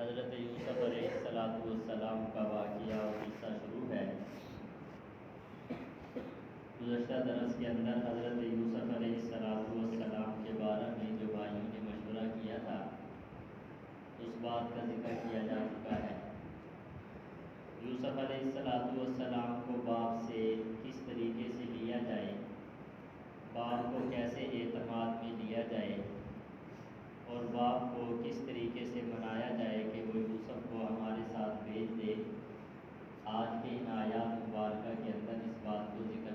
حضرت یوسف علیہ السلام کا واقعہ اور قصہ شروع ہے۔ گزشتہ درس کے اندر حضرت یوسف علیہ السلام کے بارے میں جو بھائیوں نے مشورہ کیا تھا اس بات کا ذکر کیا جا چکا ہے۔ یوسف علیہ السلام کو باپ سے کس طریقے سے لیا جائے، باپ کو کیسے اعتماد میں لیا جائے اور باپ کو کس طریقے سے منایا جائے کہ وہ یوسف کو ہمارے ساتھ بھیج دے۔ آج کے ان آیات مبارکہ کے اندر اس بات کو ذکر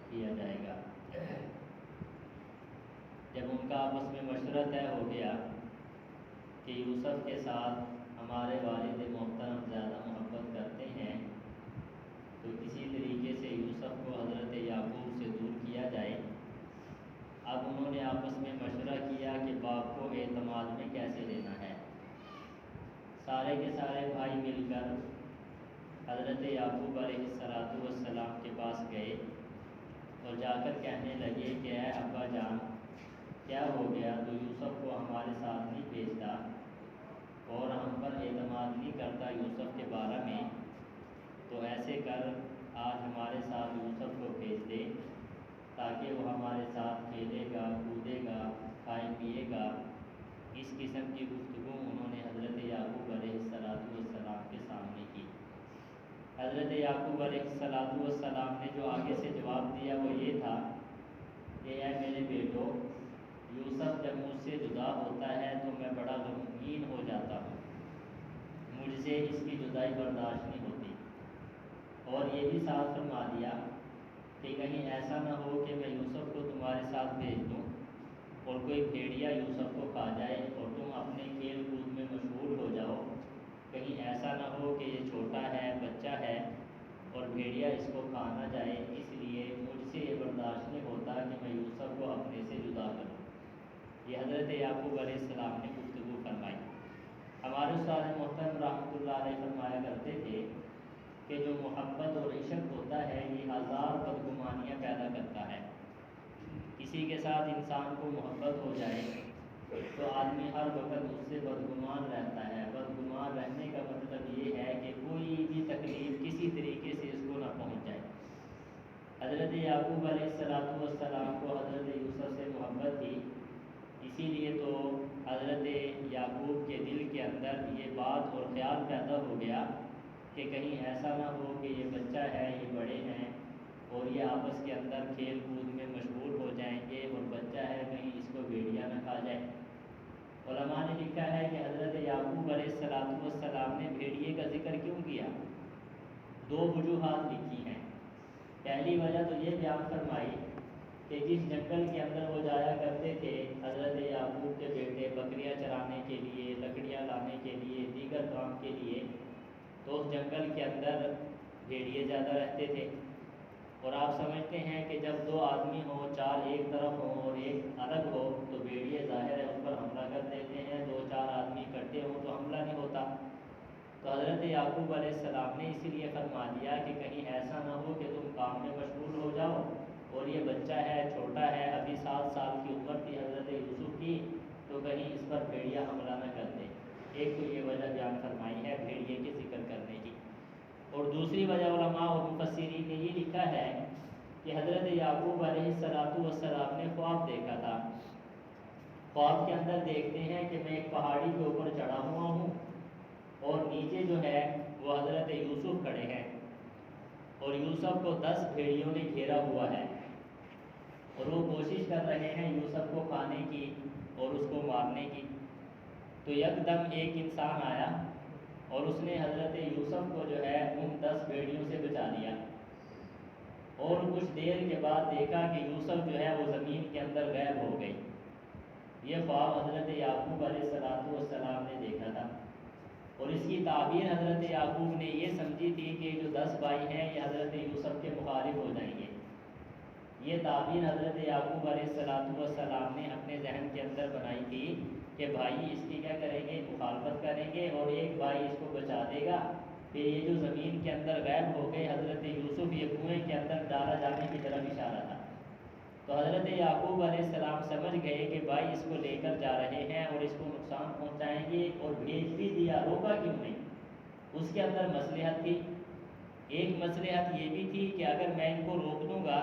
کیا جائے گا۔ جب ان کا آپس میں مشورہ طے ہو گیا کہ یوسف کے ساتھ ہمارے والد محترم زیادہ محبت کرتے ہیں تو کسی طریقے سے یوسف کو حضرت یعقوب سے دور کیا جائے۔ اب انہوں نے آپس میں مشورہ کیا کہ باپ کو اعتماد میں کیسے لینا ہے۔ سارے کے سارے بھائی مل کر حضرت یعقوب علیہ السلام کے پاس گئے اور جا کر کہنے لگے کہ اے ابا جان، کیا ہو گیا؟ تو یوسف کو ہمارے ساتھ نہیں بھیجتا اور ہم پر اعتماد نہیں کرتا یوسف کے بارے میں، تو ایسے کر آج ہمارے ساتھ یوسف کو بھیج دے تاکہ وہ ہمارے ساتھ کھیلے گا، کودے گا، کھائے پیے گا۔ اس قسم کی گفتگو انہوں نے حضرت یعقوب علیہ السلام کے سامنے کی۔ حضرت یعقوب علیہ السلام نے جو آگے سے جواب دیا وہ یہ تھا کہ اے میرے بیٹو، یوسف جب مجھ سے جدا ہوتا ہے تو میں بڑا غمگین ہو جاتا ہوں، مجھ سے اس کی جدائی برداشت نہیں ہوتی۔ اور یہ بھی ساتھ فرما دیا کہ کہیں ایسا نہ ہو کہ میں یوسف کو تمہارے ساتھ بھیج دوں اور کوئی بھیڑیا یوسف کو کھا جائے اور تم اپنے کھیل کود میں مشغول ہو جاؤ۔ کہیں ایسا نہ ہو کہ یہ چھوٹا ہے، بچہ ہے اور بھیڑیا اس کو کھا نہ جائے، اس لیے مجھ سے یہ برداشت نہیں ہوتا کہ میں یوسف کو اپنے سے جدا کروں۔ یہ حضرت یعقوب علیہ السلام نے گفتگو فرمائی۔ ہمارے استاد محترم رحمۃ اللہ علیہ فرمایا کرتے تھے کہ جو محبت اور عشق ہوتا ہے یہ ہزار بدگمانیاں پیدا کرتا ہے۔ کسی کے ساتھ انسان کو محبت ہو جائے تو آدمی ہر وقت اس سے بدگمان رہتا ہے۔ بدگمان رہنے کا مطلب یہ ہے کہ کوئی بھی تکلیف کسی طریقے سے اس کو نہ پہنچ جائے۔ حضرت یعقوب علیہ السلام کو حضرت یوسف سے محبت تھی، اسی لیے تو حضرت یعقوب کے دل کے اندر یہ بات اور خیال پیدا ہو گیا کہ کہیں ایسا نہ ہو کہ یہ بچہ ہے، یہ بڑے ہیں اور یہ آپس کے اندر کھیل کود میں مشغول ہو جائیں گے اور بچہ ہے کہیں اس کو بھیڑیا نہ کھا جائے۔ علماء نے لکھا ہے کہ حضرت یعقوب علیہ السلام نے بھیڑیے کا ذکر کیوں کیا؟ دو وجوہات لکھی ہیں۔ پہلی وجہ تو یہ بیان فرمائی کہ جس جنگل کے اندر وہ جایا کرتے تھے حضرت یعقوب کے بیٹے بکریاں چرانے کے لیے، لکڑیاں لانے کے لیے، دیگر کام کے لیے، تو اس جنگل کے اندر بھیڑیے زیادہ رہتے تھے۔ اور آپ سمجھتے ہیں کہ جب دو آدمی ہوں، چار ایک طرف ہوں اور ایک الگ ہو تو بھیڑیے ظاہر ہے اس پر حملہ کر دیتے ہیں، دو چار آدمی اکٹھے ہوں تو حملہ نہیں ہوتا۔ تو حضرت یعقوب علیہ السلام نے اسی لیے فرما دیا کہ کہیں ایسا نہ ہو کہ تم کام میں مشغول ہو جاؤ اور یہ بچہ ہے، چھوٹا ہے، ابھی 7 سال کی عمر تھی حضرت یوسف کی، تو کہیں اس پر بھیڑیا حملہ نہ کر دے۔ ایک تو یہ وجہ بیان فرمائی ہے بھیڑیے کے ذکر کرنے کی۔ اور دوسری وجہ علماء اور مفسرین نے یہ لکھا ہے کہ حضرت یعقوب علیہ السلام نے خواب دیکھا تھا۔ خواب کے اندر دیکھتے ہیں کہ میں ایک پہاڑی کے اوپر چڑھا ہوا ہوں اور نیچے جو ہے وہ حضرت یوسف کھڑے ہیں اور یوسف کو 10 بھیڑیوں نے گھیرا ہوا ہے اور وہ کوشش کر رہے ہیں یوسف کو کھانے کی اور اس کو مارنے کی۔ تو یکدم ایک انسان آیا اور اس نے حضرت یوسف کو جو ہے ان 10 بھیڑیوں سے بچا لیا اور کچھ دیر کے بعد دیکھا کہ یوسف جو ہے وہ زمین کے اندر غائب ہو گئی۔ یہ خواب حضرت یعقوب علیہ السلام نے دیکھا تھا اور اس کی تعبیر حضرت یعقوب نے یہ سمجھی تھی کہ جو 10 بھائی ہیں یہ حضرت یوسف کے مخالف ہو جائیں گے۔ یہ تعبیر حضرت یعقوب علیہ السلام نے اپنے ذہن کے اندر بنائی تھی کہ بھائی اس کی کیا کریں گے، مخالفت کریں گے اور ایک بھائی اس کو بچا دے گا، پھر یہ جو زمین کے اندر غائب ہو گئے حضرت یوسف یہ کنویں کے اندر ڈالا جانے کی طرف اشارہ تھا۔ تو حضرت یعقوب علیہ السلام سمجھ گئے کہ بھائی اس کو لے کر جا رہے ہیں اور اس کو نقصان پہنچائیں گے، اور بھیج بھی دیا، روکا کیوں نہیں؟ اس کے اندر مصلحت تھی۔ ایک مصلحت یہ بھی تھی کہ اگر میں ان کو روک دوں گا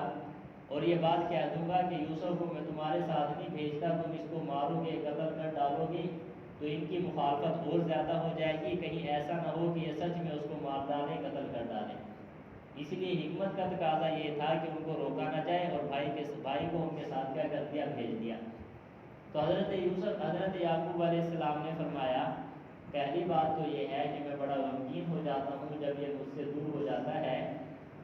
اور یہ بات کہہ دوں گا کہ یوسف کو میں تمہارے ساتھ نہیں بھیجتا، تم اس کو مارو گے، قتل کر ڈالو گے، تو ان کی مخالفت اور زیادہ ہو جائے گی، کہیں ایسا نہ ہو کہ یہ سچ میں اس کو مار ڈالیں، قتل کر ڈالیں۔ اس لیے حکمت کا تقاضا یہ تھا کہ ان کو روکا نہ جائے، اور بھائی کو ان کے ساتھ کیا کر دیا، بھیج دیا۔ تو حضرت یعقوب علیہ السلام نے فرمایا پہلی بات تو یہ ہے کہ میں بڑا غمگین ہو جاتا ہوں جب یہ مجھ سے دور ہو جاتا ہے،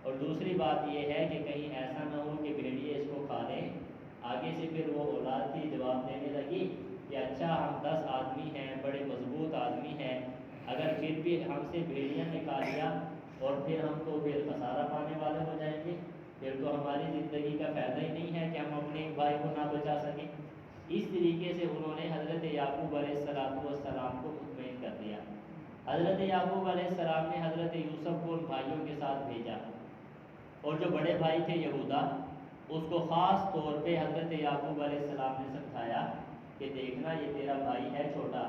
اور دوسری بات یہ ہے کہ کہیں ایسا نہ ہو کہ بھیڑیے اس کو کھا لیں۔ آگے سے پھر وہ اولاد کی جواب دینے لگی کہ اچھا ہم 10 آدمی ہیں، بڑے مضبوط آدمی ہیں، اگر پھر بھی ہم سے بھیڑیاں نے کھا لیا اور پھر ہم تو پھر خسارہ پانے والے ہو جائیں گے، پھر تو ہماری زندگی کا فائدہ ہی نہیں ہے کہ ہم اپنے ایک بھائی کو نہ بچا سکیں۔ اس طریقے سے انہوں نے حضرت یعقوب علیہ السلام کو مطمئن کر دیا۔ حضرت یعقوب علیہ السلام نے حضرت یوسف کو ان بھائیوں کے ساتھ بھیجا، اور جو بڑے بھائی تھے یہودا، اس کو خاص طور پہ حضرت یعقوب علیہ السلام نے سمجھایا کہ دیکھنا یہ تیرا بھائی ہے چھوٹا،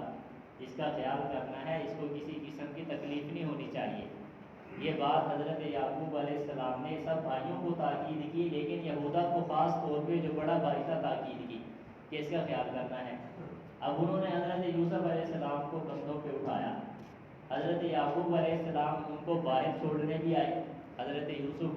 اس کا خیال کرنا ہے، اس کو کسی قسم کی تکلیف نہیں ہونی چاہیے۔ یہ بات حضرت یعقوب علیہ السلام نے سب بھائیوں کو تاکید کی، لیکن یہودا کو خاص طور پہ جو بڑا بھائی تھا تاکید کی کہ اس کا خیال کرنا ہے۔ اب انہوں نے حضرت یوسف علیہ السلام کو کندھوں پہ اٹھایا۔ حضرت یعقوب علیہ السلام ان کو باہر چھوڑنے بھی آئے، حضرت یوسف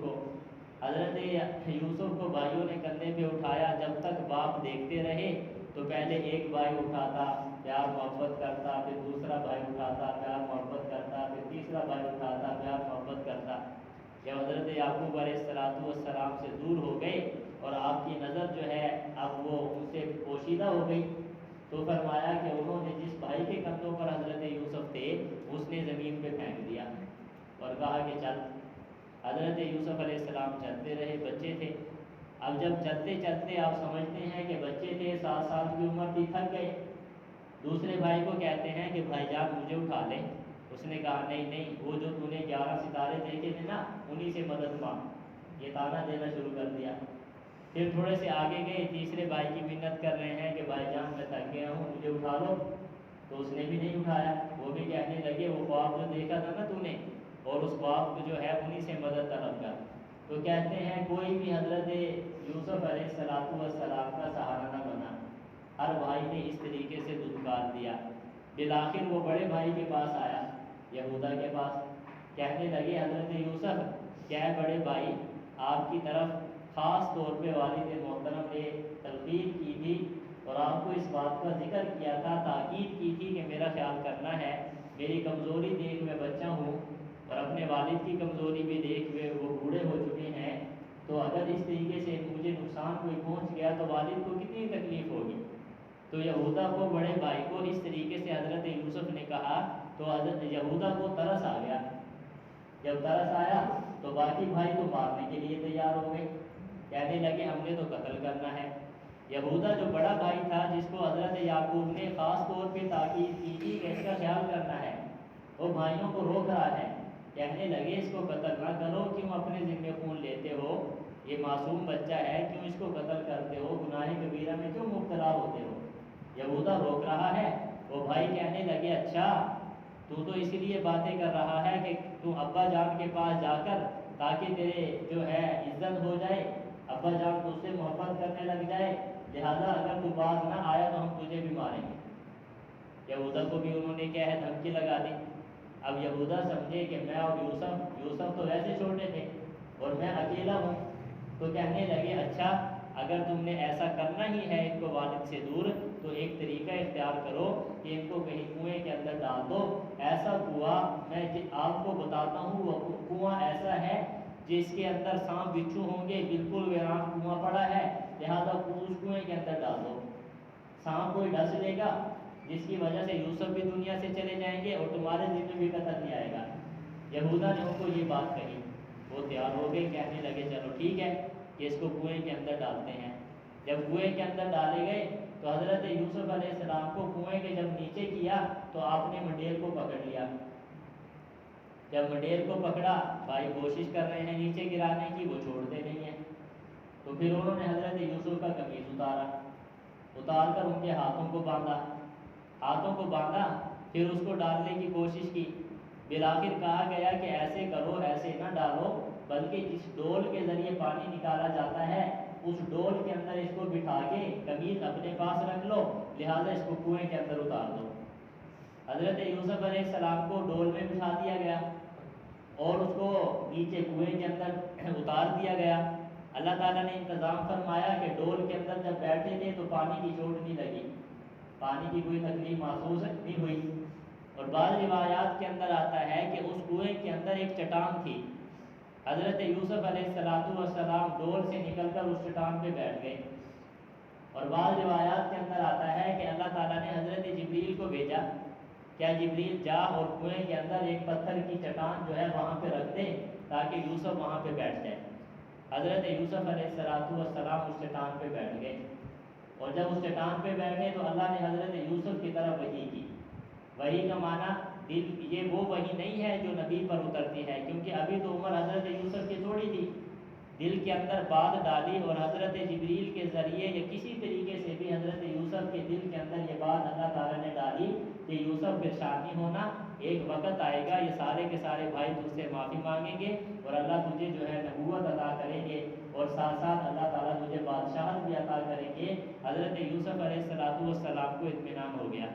کو بھائیوں نے کندھے پہ اٹھایا۔ جب تک باپ دیکھتے رہے تو پہلے ایک بھائی اٹھاتا، پیار محبت کرتا، پھر دوسرا بھائی اٹھاتا، پیار محبت کرتا، پھر تیسرا بھائی اٹھاتا، پیار محبت کرتا۔ جب حضرت یعقوب علیہ السلام سے دور ہو گئے اور آپ کی نظر جو ہے اب وہ ان سے پوشیدہ ہو گئی، تو فرمایا کہ انہوں نے جس بھائی کے کندھوں پر حضرت یوسف تھے اس نے زمین پہ پھینک دیا اور کہا کہ چل۔ حضرت یوسف علیہ السلام چلتے رہے، بچے تھے۔ اب جب چلتے چلتے آپ سمجھتے ہیں کہ بچے تھے، 7 سال کی عمر تھی، تھک گئے، دوسرے بھائی کو کہتے ہیں کہ بھائی جان مجھے اٹھا لیں۔ اس نے کہا نہیں نہیں، وہ جو تو نے 11 ستارے دیکھے تھے نا، انہی سے مدد مانگ۔ یہ تانا دینا شروع کر دیا۔ پھر تھوڑے سے آگے گئے، تیسرے بھائی کی منت کر رہے ہیں کہ بھائی جان میں تھک گیا ہوں، مجھے اٹھا لو۔ تو اس نے بھی نہیں اٹھایا۔ وہ بھی کہنے لگے وہ خواب جو دیکھا تھا نا تو نے، اور اس خواب کو جو ہے انہی سے مدد طلب کر۔ تو کہتے ہیں کوئی بھی حضرت یوسف علیہ السلام کا سہارا نہ بنا، ہر بھائی نے اس طریقے سے دھتکار دیا۔ بالآخر وہ بڑے بھائی کے پاس آیا، یہودا کے پاس، کہنے لگے حضرت یوسف کیا ہے بڑے بھائی، آپ کی طرف خاص طور پہ والد محترم نے تلقین کی تھی اور آپ کو اس بات کا ذکر کیا تھا، تاکید کی تھی کہ میرا خیال کرنا ہے، میری کمزوری دیکھ میں بچہ ہوں اور اپنے والد کی کمزوری بھی دیکھ ہوئے وہ بوڑھے ہو چکے ہیں، تو اگر اس طریقے سے مجھے نقصان کوئی پہنچ گیا تو والد کو کتنی تکلیف ہوگی۔ تو یہودا کو، بڑے بھائی کو اس طریقے سے حضرت یوسف نے کہا تو حضرت یہودا کو ترس آ گیا۔ جب ترس آیا تو باقی بھائی تو مارنے کے لیے تیار ہو گئے، کہنے لگے ہم نے تو قتل کرنا ہے۔ یہودا جو بڑا بھائی تھا، جس کو حضرت یعقوب نے خاص طور پہ تاکید کی تھی کہ اس کا خیال کرنا ہے، وہ بھائیوں کو روک رہا ہے، کہنے لگے اس کو قتل نہ کرو، کیوں اپنے ذمہ خون لیتے ہو، یہ معصوم بچہ ہے، کیوں اس کو قتل کرتے ہو، گناہ کبیرہ میں کیوں مبتلا ہوتے ہو۔ یہودا روک رہا ہے، وہ بھائی کہنے لگے اچھا تو اسی لیے باتیں کر رہا ہے کہ تو ابا جان کے پاس جا کر تاکہ تیرے جو ہے عزت ہو جائے، ابا جان تجھ سے محبت کرنے لگ جائے، لہذا اگر تو باز نہ آیا تو ہم تجھے بھی ماریں گے۔ یہودا کو بھی انہوں نے کیا ہے دھمکی لگا دی۔ اب یہودا سمجھے کہ میں اور یوسف تو ویسے چھوٹے تھے اور میں اکیلا ہوں، تو کہنے لگے اچھا اگر تم نے ایسا کرنا ہی ہے ان کو والد سے دور، تو ایک طریقہ اختیار کرو کہ ان کو کہیں کنویں کے اندر ڈال دو، ایسا کنواں میں آپ کو بتاتا ہوں، وہ کنواں ایسا ہے جس کے اندر سانپ بچھو ہوں گے، بالکل ویران کنواں پڑا ہے، لہذا اس کنویں کے اندر ڈال دو، سانپ کوئی ڈس لے گا جس کی وجہ سے یوسف بھی دنیا سے چلے جائیں گے اور تمہارے ذمہ بھی قتل نہیں آئے گا۔ یہودا نے ان کو یہ بات کہی، وہ تیار ہو گئے، کہنے لگے چلو ٹھیک ہے کہ اس کو کنویں کے اندر ڈالتے ہیں۔ جب کنویں کے اندر ڈالے گئے تو حضرت یوسف علیہ السلام کو کنویں کے جب نیچے کیا تو آپ نے منڈیر کو پکڑ لیا۔ جب منڈیر کو پکڑا، بھائی کوشش کر رہے ہیں نیچے گرانے کی، وہ چھوڑتے نہیں ہیں۔ تو پھر انہوں نے حضرت یوسف کا قمیص اتار کر ان کے ہاتھوں کو باندھا، پھر اس کو ڈالنے کی کوشش کی۔ بالآخر کہا گیا کہ ایسے کرو، ایسے نہ ڈالو، بلکہ جس ڈول کے ذریعے پانی نکالا جاتا ہے اس ڈول کے اندر اس کو بٹھا کے قمیص اپنے پاس رکھ لو، لہٰذا اس کو کنویں کے اندر اتار دو۔ حضرت یوسف علیہ السلام کو ڈول میں بٹھا دیا گیا اور اس کو نیچے کنویں کے اندر اتار دیا گیا۔ اللہ تعالیٰ نے انتظام فرمایا کہ ڈول کے اندر جب بیٹھے تھے تو پانی کی چوٹ نہیں لگی، پانی کی کوئی تکلیف محسوس نہیں ہوئی۔ اور بعض روایات کے اندر آتا ہے کہ اس کنویں کے اندر ایک چٹان تھی، حضرت یوسف علیہ السلام ڈول سے نکل کر اس چٹان پہ بیٹھ گئے۔ اور بعض روایات کے اندر آتا ہے کہ اللہ تعالیٰ نے حضرت جبریل کو بھیجا، کیا جبریل جا اور کنویں کے اندر ایک پتھر کی چٹان جو ہے وہاں پہ رکھ دے تاکہ یوسف وہاں پہ بیٹھ جائے۔ حضرت یوسف علیہ السلام اس چٹان پہ بیٹھ گئے، اور جب اس چٹان پہ بیٹھ گئے تو اللہ نے حضرت یوسف کی طرف وحی کی۔ وحی کا معنی یہ وہ وحی نہیں ہے جو نبی پر اترتی ہے، کیونکہ ابھی تو عمر حضرت یوسف کی تھوڑی تھی۔ دل کے اندر بات ڈالی اور حضرت جبریل کے ذریعے یا کسی طریقے سے بھی حضرت یوسف کے دل کے اندر یہ بات اللہ تعالیٰ نے ڈالی کہ یوسف پریشانی ہونا، ایک وقت آئے گا یہ سارے کے سارے بھائی تجھ سے معافی مانگیں گے اور اللہ تجھے جو ہے نبوت عطا کریں گے، اور ساتھ ساتھ اللہ تعالیٰ تجھے بادشاہت بھی عطا کریں گے۔ حضرت یوسف علیہ السلام کو اطمینان ہو گیا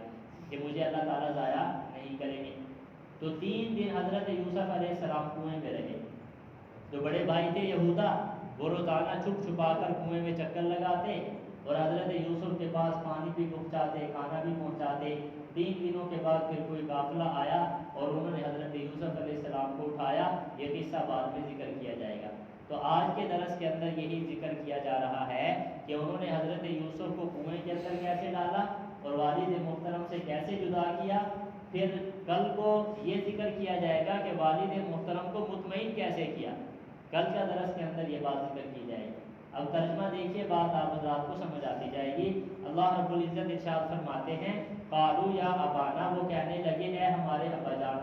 کہ مجھے اللہ تعالیٰ ضائع نہیں کریں گے۔ تو 3 دن حضرت یوسف علیہ السلام کنویں میں رہے۔ جو بڑے بھائی تھے یہودا، وہ روزانہ چھپ چھپا کر کنویں میں چکر لگاتے اور حضرت یوسف کے پاس پانی بھی پہنچاتے، کھانا بھی پہنچاتے۔ 3 دنوں کے بعد پھر کوئی قافلہ آیا اور انہوں نے حضرت یوسف علیہ السلام کو اٹھایا۔ یہ قصہ بعد میں ذکر کیا جائے گا۔ تو آج کے درس کے اندر یہی ذکر کیا جا رہا ہے کہ انہوں نے حضرت یوسف کو کنویں کے اندر کیسے ڈالا اور والد محترم سے کیسے جدا کیا۔ پھر کل کو یہ ذکر کیا جائے گا کہ والد محترم کو مطمئن کیسے کیا۔ کل کا درس کے اندر یہ بات ذکر کی جائے گی۔ اب ترجمہ دیکھیے، بات آپ حضرات کو سمجھ آتی جائے گی۔ اللہ رب العزت ارشاد فرماتے ہیں، قالوا یا ابانا، وہ کہنے لگے اے ہمارے ابا جان،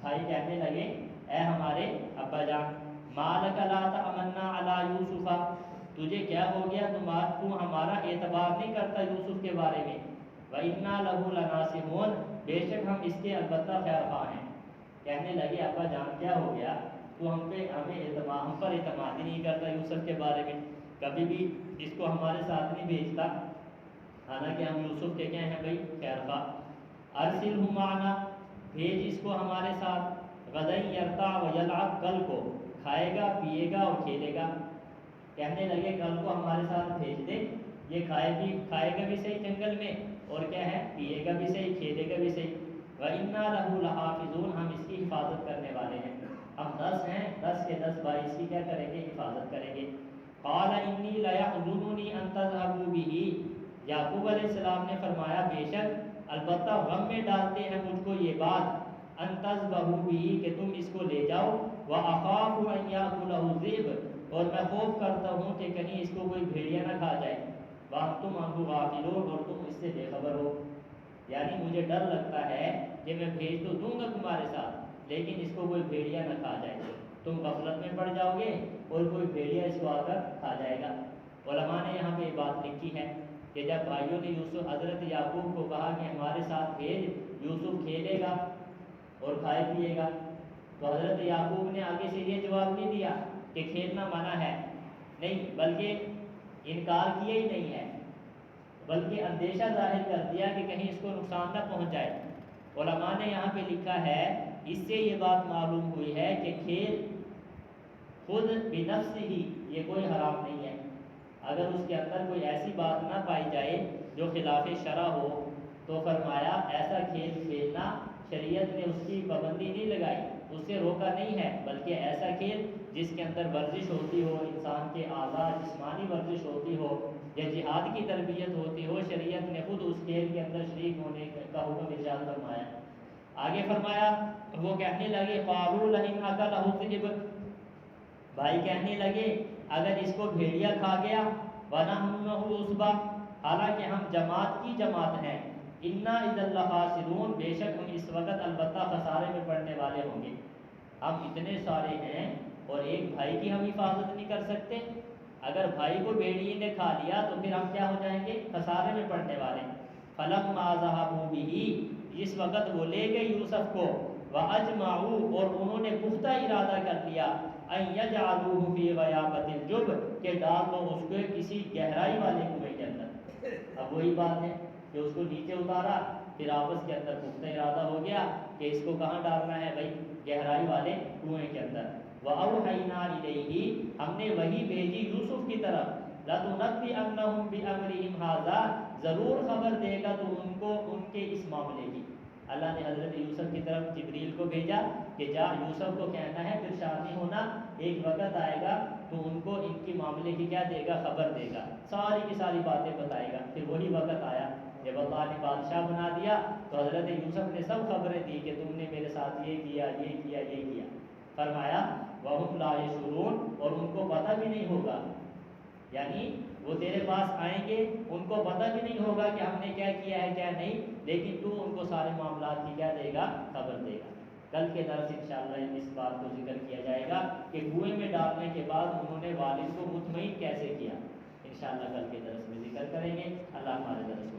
بھائی کہنے لگے اے ہمارے ابا جان، ما لک لا تأمنا علی یوسف، تجھے کیا ہو گیا، تو ہمارا اعتبار نہیں کرتا یوسف کے بارے میں، وَإِنَّا لَهُ لَنَاصِحُونَ، بے شک ہم اس کے البتہ خیر خواہ ہیں۔ کہنے لگے ابا جان کیا ہو گیا، تو ہم پر اعتماد ہی نہیں کرتا یوسف کے بارے میں، کبھی بھی اس کو ہمارے ساتھ نہیں بھیجتا، حالانکہ ہم یوسف کے کیا ہیں بھائی، خیر خواہ۔ ارسلہ معنا، بھیج اس کو ہمارے ساتھ، غدًا یرتع ویلعب، کل کو کھائے گا پیے گا اور کھیلے گا۔ کہنے لگے کل کو ہمارے ساتھ بھیج دے، یہ کھائے گا بھی صحیح جنگل میں، اور کیا ہے، پیے گا بھی صحیح، کھیلے گا بھی صحیح۔ وَإِنَّا لَهُ لَحَافِظُونَ، ہم اس کی حفاظت کرنے والے ہیں، ہم 10 ہیں، 10 کے 10 بھائی اس کی کیا کریں گے، حفاظت کریں گے۔ قَالَ إِنِّي لَيَحْزُنُنِي أَن تَذْهَبُوا بِهِ، یعقوب علیہ السلام نے فرمایا بے شک البتہ غم میں ڈالتے ہیں مجھ کو یہ بات، أَن تَذْهَبُوا بِهِ، کہ تم اس کو لے جاؤ، وَأَخَافُ أَن يَأْكُلَهُ الذِّئْبُ، اور میں خوف کرتا ہوں کہ کہیں اس کو کوئی بھیڑیا نہ کھا جائے، وَأَنتُمْ عَنْهُ غَافِلُونَ، اور تم اس سے بے خبر ہو۔ یعنی مجھے ڈر لگتا ہے کہ میں بھیج تو دوں گا تمہارے ساتھ، لیکن اس کو کوئی بھیڑیا نہ کھا جائے، تم غفلت میں پڑ جاؤ گے اور کوئی بھیڑیا اس کو آ کر کھا جائے گا۔ علماء نے یہاں پہ یہ بات لکھی ہے کہ جب بھائیوں نے حضرت یعقوب کو کہا کہ ہمارے ساتھ بھیج، یوسف کھیلے گا اور کھائے پیے گا، تو حضرت یعقوب نے آگے سے یہ جواب نہیں دیا کہ کھیلنا منع ہے، نہیں، بلکہ انکار کیا ہی نہیں ہے، بلکہ اندیشہ ظاہر کر دیا کہ کہیں اس کو نقصان نہ پہنچ جائے۔ علماء نے یہاں پہ لکھا ہے، اس سے یہ بات معلوم ہوئی ہے کہ کھیل خود بنفس ہی یہ کوئی حرام نہیں ہے، اگر اس کے اندر کوئی ایسی بات نہ پائی جائے جو خلاف شرع ہو، تو فرمایا ایسا کھیل کھیلنا شریعت نے اس کی پابندی نہیں لگائی، اس سے روکا نہیں ہے، بلکہ ایسا کھیل جس کے اندر ورزش ہوتی ہو، انسان کے اعضاء جسمانی ورزش ہوتی ہو یا جہاد کی تربیت ہوتی ہو، شریعت نے خود اس کھیل کے اندر شریک ہونے کا حکم ارشاد فرمایا۔ آگے فرمایا، وہ کہنے لگے قالوا لئن أكله الذئب، بھائی کہنے لگے اگر اس کو بھیڑیا کھا گیا، ونحن له عصبة، حالانکہ ہم جماعت کی جماعت ہیں، إنا إذا لخاسرون، بے شک ہم اس وقت البتہ خسارے میں پڑنے والے ہوں گے۔ ہم اتنے سارے ہیں اور ایک بھائی کی ہم حفاظت نہیں کر سکتے، اگر بھائی کو بھیڑیے نے کھا لیا تو پھر ہم کیا ہو جائیں گے؟ خسارے میں پڑنے والے۔ فلما ذهبوا به، جس وقت وہ لے گئے یوسف کو، واجمعوا، اور انہوں نے پختہ ارادہ کر لیا، ان یجعلوه فی غیابۃ الجب، کہ ڈال دو اس کو کسی گہرائی والے کنویں کے اندر۔ اب وہی بات ہے کہ اس کو نیچے اتارا، پھر آپس کے اندر پختہ ارادہ ہو گیا کہ اس کو کہاں ڈالنا ہے بھائی؟ گہرائی والے کنویں کے اندر۔ وَأَوْحَيْنَا إِلَيْهِ، ہم نے وہی بھیجی یوسف کی طرف، لَتُنَبِّئَنَّهُمْ بِأَمْرِهِمْ هَٰذَا، ضرور خبر دے گا تو ان کو ان کے اس معاملے کی۔ اللہ نے حضرت یوسف کی طرف جبریل کو بھیجا کہ جا یوسف کو کہنا ہے پھر شادی ہونا، ایک وقت آئے گا تو ان کو ان کی معاملے کی کیا دے گا؟ خبر دے گا، ساری کی ساری باتیں بتائے گا۔ پھر وہی وقت آیا جب اللہ نے بادشاہ بنا دیا تو حضرت یوسف نے سب خبریں دی کہ تم نے میرے ساتھ یہ کیا، یہ کیا، یہ کیا۔ فرمایا وَهُمْ لَا يَشْعُرُونَ، اور ان کو پتہ بھی نہیں ہوگا، یعنی وہ تیرے پاس آئیں گے ان کو پتہ بھی نہیں ہوگا کہ ہم نے کیا کیا ہے کیا نہیں، لیکن تو ان کو سارے معاملات کی کیا دے گا؟ خبر دے گا۔ کل کے درس انشاءاللہ اس بات کو ذکر کیا جائے گا کہ کنویں میں ڈالنے کے بعد انہوں نے والد کو مطمئن کیسے کیا، انشاءاللہ کل کے درس میں ذکر کریں گے۔ اللہ ہمارے درس کو